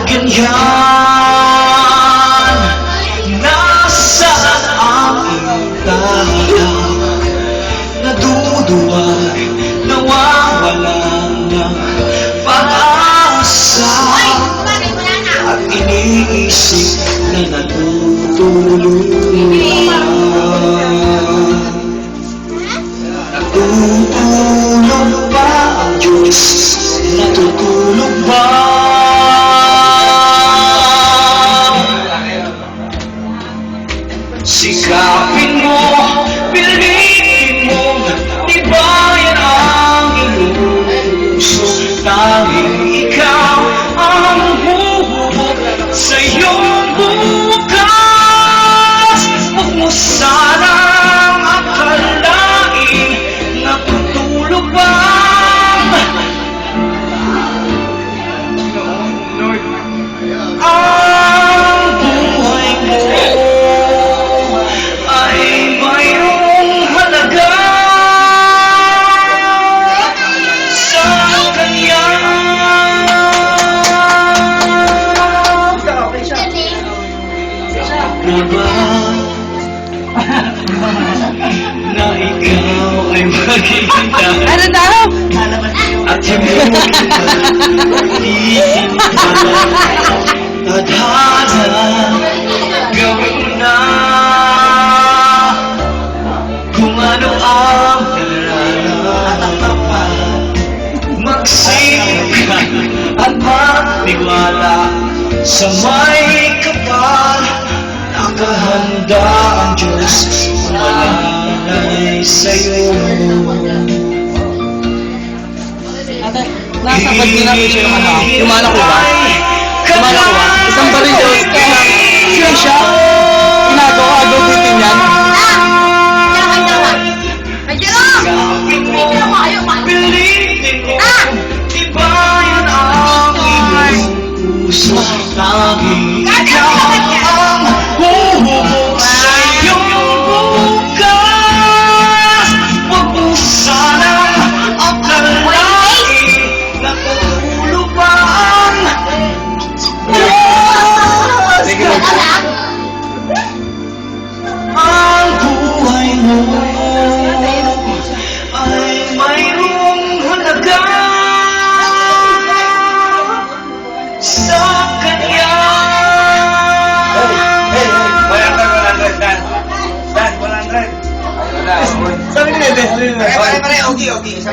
ganyan. Nasaan ang itahaw? Naduduwag, nawawalan ng pag-asa, at iniisip na natutulog na. Natutulog ba ang Diyos? Natutulog ba? Sikapin mo, pilitin mo, tibayan ang iyong puso. Tanging ikaw ang huhubog sa iyong bukas. Huwag mo sanang akalain na tutulog ba? Ang buhay mo ay mayroong halaga sa Kanya. Na ikaw ay magiging tahan. Ano daw? At hindi tadhana, gawin mo na kung ano ang nararamdaman. Magsilip ka at magtiwala sa may kapal. Nakahanda ang Diyos malalay sa'yo. Ate, nasa pag ginamit yung ano? Yung mana ko ba? Yung mana ko ba? Isang baril yun. Sila siya. Ginagawa, agugutin yan. Pilitin mo, tibayan ang iyong puso. Tanging ikaw ang huhubog sa iyong bukas. Huwag mo sanang akalain na tutulog ba ang ang buhay mo ay mayroong halaga sa Kanya. Hey, 100, Dan. Dan, 100. Sabi nila, Pare, okay.